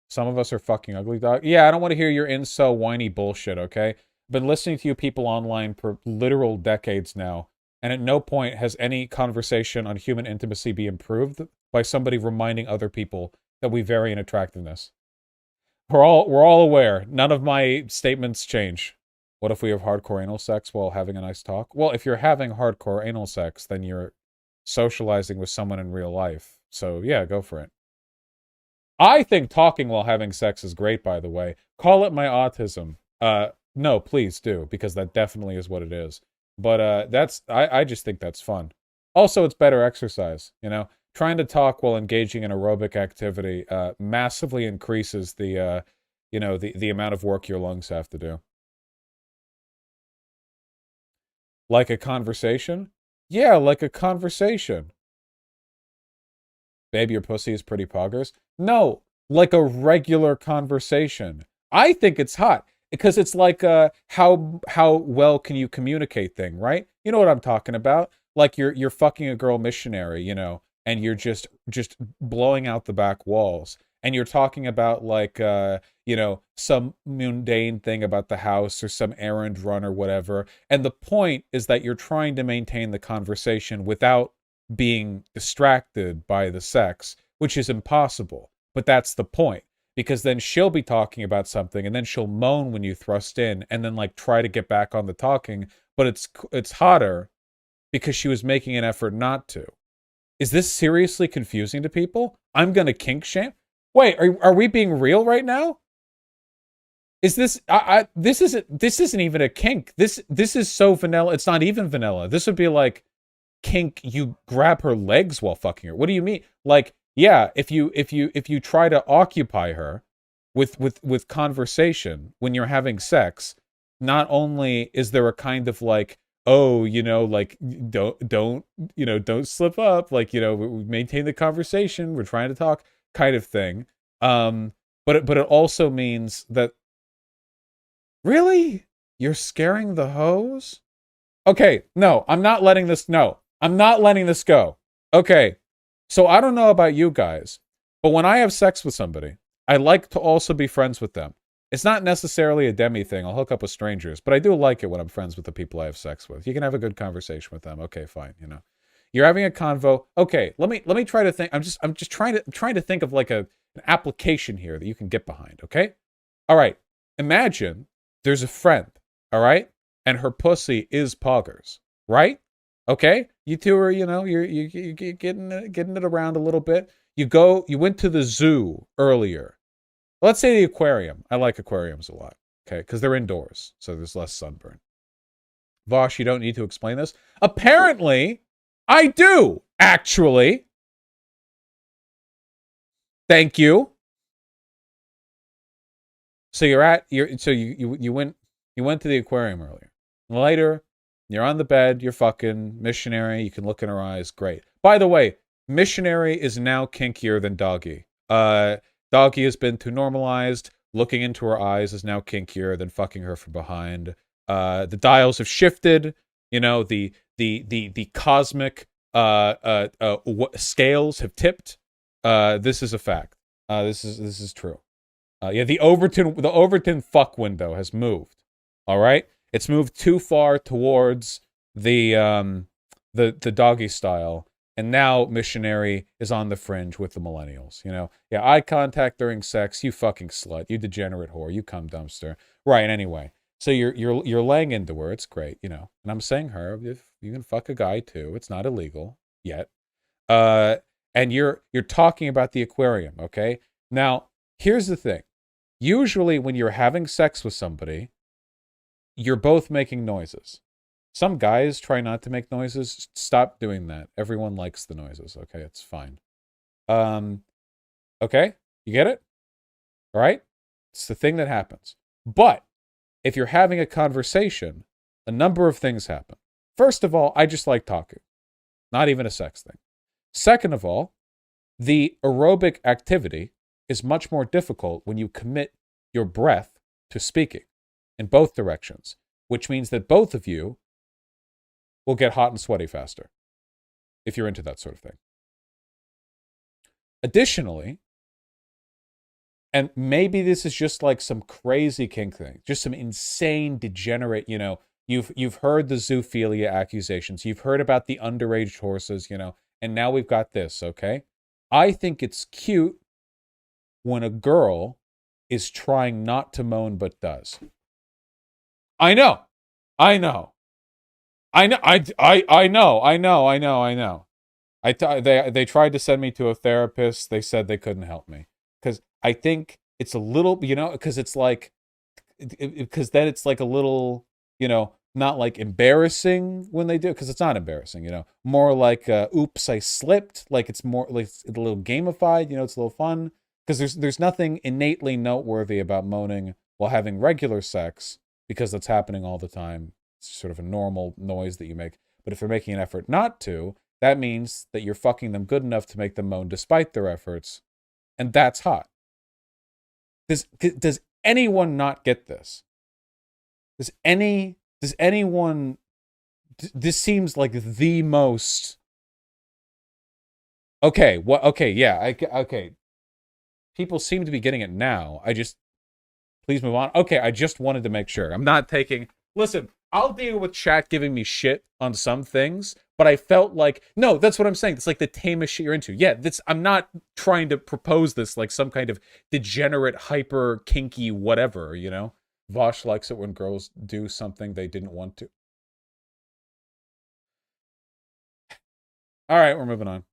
Some of us are fucking ugly, dog. Yeah, I don't want to hear your incel whiny bullshit, okay? I've been listening to you people online for literal decades now, and at no point has any conversation on human intimacy be improved by somebody reminding other people that we vary in attractiveness. We're all aware. None of my statements change. What if we have hardcore anal sex while having a nice talk? Well, if you're having hardcore anal sex, then you're socializing with someone in real life. So yeah, go for it. I think talking while having sex is great, by the way. Call it my autism. No, please do, because that definitely is what it is. But I just think that's fun. Also, it's better exercise, you know? Trying to talk while engaging in aerobic activity massively increases the amount of work your lungs have to do. Like a conversation? Yeah, like a conversation. Babe, your pussy is pretty poggers. No, like a regular conversation. I think it's hot because it's like how well can you communicate thing, right? You know what I'm talking about? Like you're fucking a girl missionary, you know, and you're just blowing out the back walls. And you're talking about like some mundane thing about the house or some errand run or whatever. And the point is that you're trying to maintain the conversation without being distracted by the sex, which is impossible. But that's the point. Because then she'll be talking about something and then she'll moan when you thrust in and then like try to get back on the talking, but it's hotter because she was making an effort not to. Is this seriously confusing to people? I'm going to kink shame? Wait, are we being real right now? Is this this isn't even a kink. This is so vanilla. It's not even vanilla. This would be like kink you grab her legs while fucking her. What do you mean? Like, yeah, if you try to occupy her with conversation when you're having sex, not only is there a kind of like, oh, like don't slip up, like, we maintain the conversation, we're trying to talk kind of thing. But it also means that really you're scaring the hoes? Okay, no, I'm not letting this. No, I'm not letting this go. Okay, so I don't know about you guys, but when I have sex with somebody, I like to also be friends with them. It's not necessarily a demi thing. I'll hook up with strangers, but I do like it when I'm friends with the people I have sex with. You can have a good conversation with them. Okay, fine. You're having a convo. Okay, let me try to think. I'm just trying to think of like an application here that you can get behind. Okay, all right. Imagine there's a friend. All right, and her pussy is poggers, right? Okay, you two are, you're getting it around a little bit. You went to the zoo earlier. Let's say the aquarium. I like aquariums a lot, okay, because they're indoors, so there's less sunburn. Vaush, you don't need to explain this. Apparently, I do actually. Thank you. So you went to the aquarium earlier. Later, you're on the bed, you're fucking missionary, you can look in her eyes, great. By the way, missionary is now kinkier than doggy. Doggy has been too normalized. Looking into her eyes is now kinkier than fucking her from behind. The dials have shifted. The cosmic scales have tipped. This is a fact. This is true. Yeah, the Overton fuck window has moved. All right, it's moved too far towards the doggy style, and now missionary is on the fringe with the millennials. Yeah, eye contact during sex. You fucking slut. You degenerate whore. You cum dumpster. Right. Anyway, so you're laying into her. It's great. And I'm saying her. If you can fuck a guy too, it's not illegal yet. Uh, and you're talking about the aquarium. Okay. Now here's the thing. Usually, when you're having sex with somebody, you're both making noises. Some guys try not to make noises. Stop doing that. Everyone likes the noises. Okay, it's fine. Um, okay, you get it? All right? It's the thing that happens. But if you're having a conversation, a number of things happen. First of all, I just like talking, not even a sex thing. Second of all, the aerobic activity is much more difficult when you commit your breath to speaking in both directions, which means that both of you will get hot and sweaty faster if you're into that sort of thing. Additionally, And maybe this is just like some crazy kink thing, just some insane degenerate, you've heard the zoophilia accusations, you've heard about the underage horses, and now we've got this, okay? I think it's cute when a girl is trying not to moan but does. I know. I know. I know. I know. I know. I know. I know. They tried to send me to a therapist. They said they couldn't help me because I think it's a little, because it's like, because then it's like a little, not like embarrassing when they do, because it's not embarrassing, more like, oops, I slipped. Like it's more like it's a little gamified, it's a little fun because there's nothing innately noteworthy about moaning while having regular sex because that's happening all the time. It's sort of a normal noise that you make. But if you're making an effort not to, that means that you're fucking them good enough to make them moan despite their efforts, and that's hot. Does anyone not get this? Does anyone this seems like the most okay, what okay, yeah, okay. People seem to be getting it now. Please move on. Okay, I just wanted to make sure. I'm not taking Listen, I'll deal with chat giving me shit on some things, but I felt like no, that's what I'm saying. It's like the tamest shit you're into. Yeah, I'm not trying to propose this like some kind of degenerate, hyper kinky whatever, Vaush likes it when girls do something they didn't want to. All right, we're moving on.